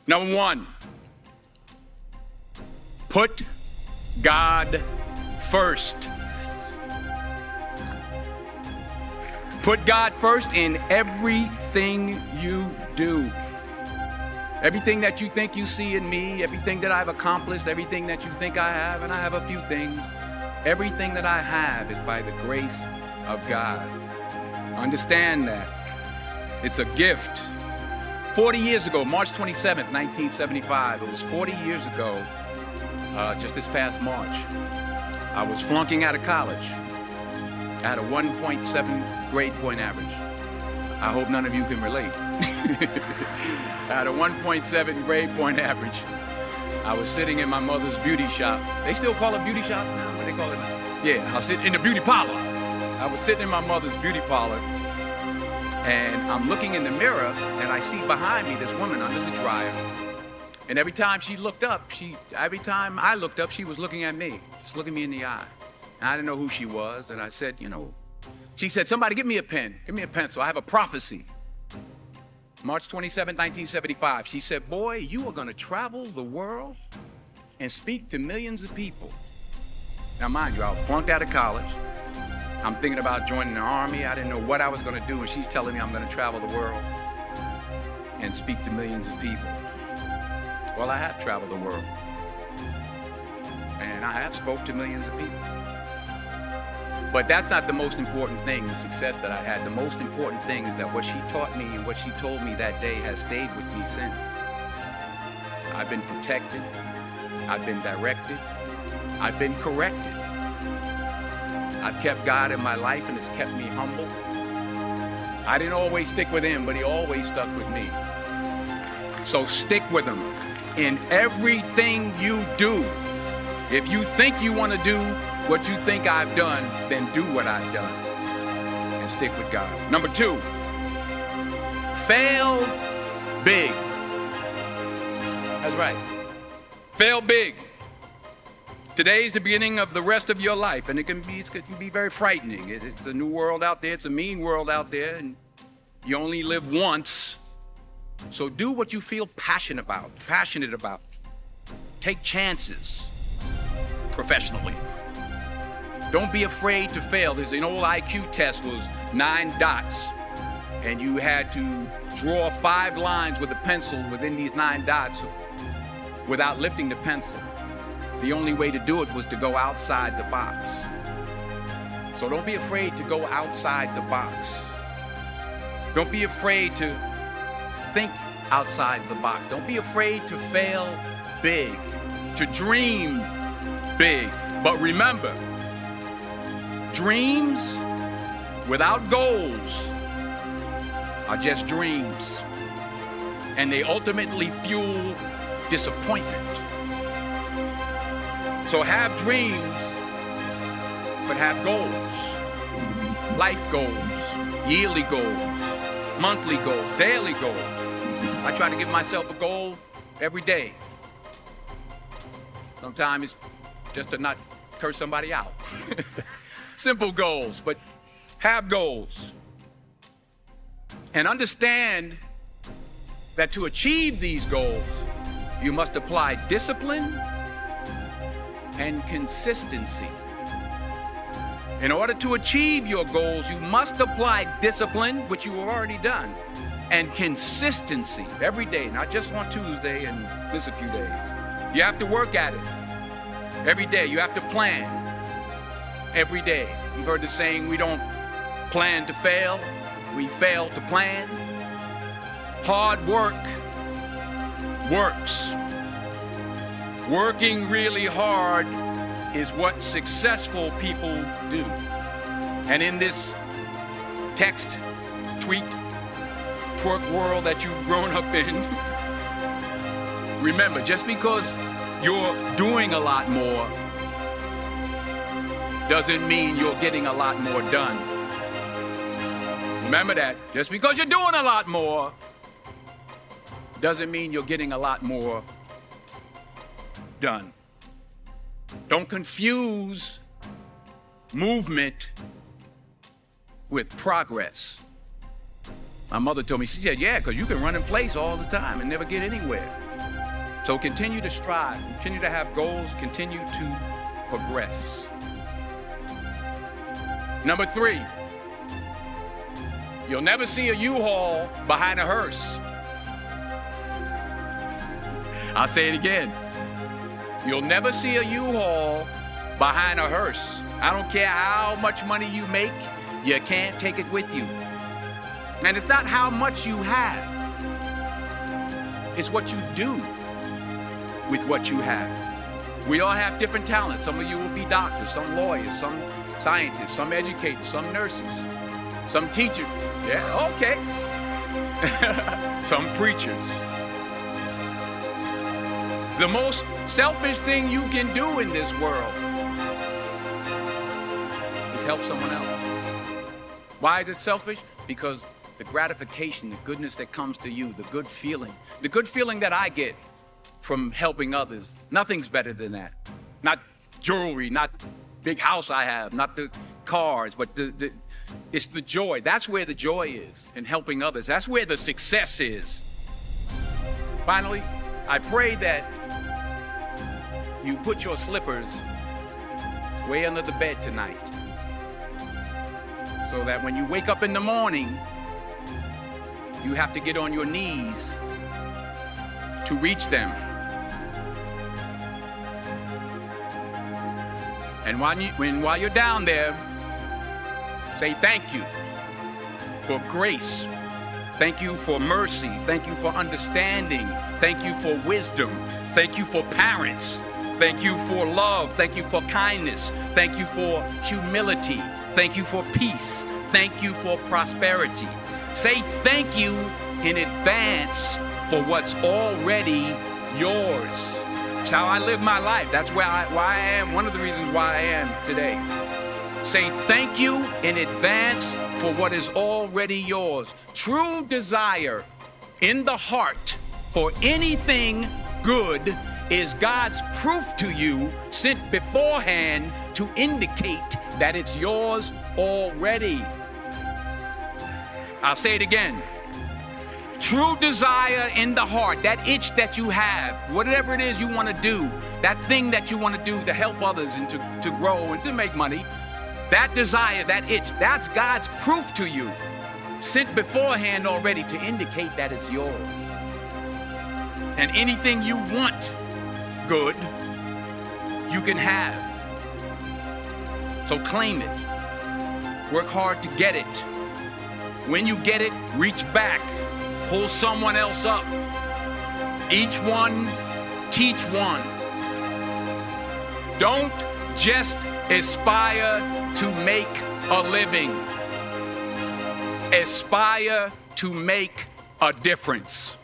Number one, put God first. Put God first in everything you do. Everything that you think you see in me, everything that I've accomplished, everything that you think I have, and I have a few things, everything that I have is by the grace of God. Understand that. It's a gift. 40 years ago, March 27th, 1975, it was 40 years ago, just this past March, I was flunking out of college. I had a 1.7 grade point average. I hope none of you can relate. I had a 1.7 grade point average. I was sitting in my mother's beauty shop. They still call it beauty shop now? What do they call it now? Yeah, I was sitting in the beauty parlor. I was sitting in my mother's beauty parlor, and I'm looking in the mirror, and I see behind me this woman under the dryer. And every time she looked up, every time I looked up, she was looking at me, just looking me in the eye. And I didn't know who she was, and I said, she said, somebody give me a pen, give me a pencil, I have a prophecy. March 27, 1975, she said, boy, you are gonna travel the world and speak to millions of people. Now mind you, I was flunked out of college. I'm thinking about joining the army. I didn't know what I was gonna do, and she's telling me I'm gonna travel the world and speak to millions of people. Well, I have traveled the world, and I have spoke to millions of people. But that's not the most important thing, the success that I had. The most important thing is that what she taught me and what she told me that day has stayed with me since. I've been protected, I've been directed, I've been corrected. I've kept God in my life, and it's kept me humble. I didn't always stick with him, but he always stuck with me. So stick with him in everything you do. If you think you want to do what you think I've done, then do what I've done and stick with God. Number two, fail big. That's right. Fail big. Today's the beginning of the rest of your life, and it can be very frightening. It's a new world out there. It's a mean world out there, and you only live once. So do what you feel passionate about. Take chances professionally. Don't be afraid to fail. There's an old IQ test, was 9 dots, and you had to draw 5 lines with a pencil within these 9 dots without lifting the pencil. The only way to do it was to go outside the box. So don't be afraid to go outside the box. Don't be afraid to think outside the box. Don't be afraid to fail big, to dream big. But remember, dreams without goals are just dreams, and they ultimately fuel disappointment. So have dreams, but have goals. Life goals, yearly goals, monthly goals, daily goals. I try to give myself a goal every day. Sometimes it's just to not curse somebody out. Simple goals, but have goals. And understand that to achieve these goals, you must apply discipline and consistency. In order to achieve your goals, you must apply discipline, which you have already done, and consistency every day, not just on Tuesday and miss a few days. You have to work at it every day. You have to plan every day. You've heard the saying, we don't plan to fail, we fail to plan. Hard work works. Working really hard is what successful people do. And in this text, tweet, twerk world that you've grown up in, remember, just because you're doing a lot more doesn't mean you're getting a lot more done. Remember that. Just because you're doing a lot more doesn't mean you're getting a lot more done. Don't confuse movement with progress. My mother told me, she said, yeah, because you can run in place all the time and never get anywhere. So continue to strive, continue to have goals, continue to progress. Number 3, you'll never see a U-Haul behind a hearse. I'll say it again. You'll never see a U-Haul behind a hearse. I don't care how much money you make, you can't take it with you. And it's not how much you have, it's what you do with what you have. We all have different talents. Some of you will be doctors, some lawyers, some scientists, some educators, some nurses, some teachers. Yeah, okay. Some preachers. The most selfish thing you can do in this world is help someone else. Why is it selfish? Because the gratification, the goodness that comes to you, the good feeling that I get from helping others, nothing's better than that. Not jewelry, not big house I have, not the cars, but it's the joy. That's where the joy is, in helping others. That's where the success is. Finally, I pray that you put your slippers way under the bed tonight, so that when you wake up in the morning, you have to get on your knees to reach them. And while you're down there, say thank you for grace. Thank you for mercy. Thank you for understanding. Thank you for wisdom. Thank you for parents. Thank you for love. Thank you for kindness. Thank you for humility. Thank you for peace. Thank you for prosperity. Say thank you in advance for what's already yours. It's how I live my life. That's why I am, one of the reasons why I am today. Say thank you in advance for what is already yours. True desire in the heart for anything good is God's proof to you, sent beforehand to indicate that it's yours already. I'll say it again. True desire in the heart, that itch that you have, whatever it is you want to do, that thing that you want to do to help others and to grow and to make money, that desire, that itch, that's God's proof to you, sent beforehand already to indicate that it's yours. And anything you want good, you can have. So claim it. Work hard to get it. When you get it, reach back. Pull someone else up. Each one, teach one. Don't just aspire to make a living. Aspire to make a difference.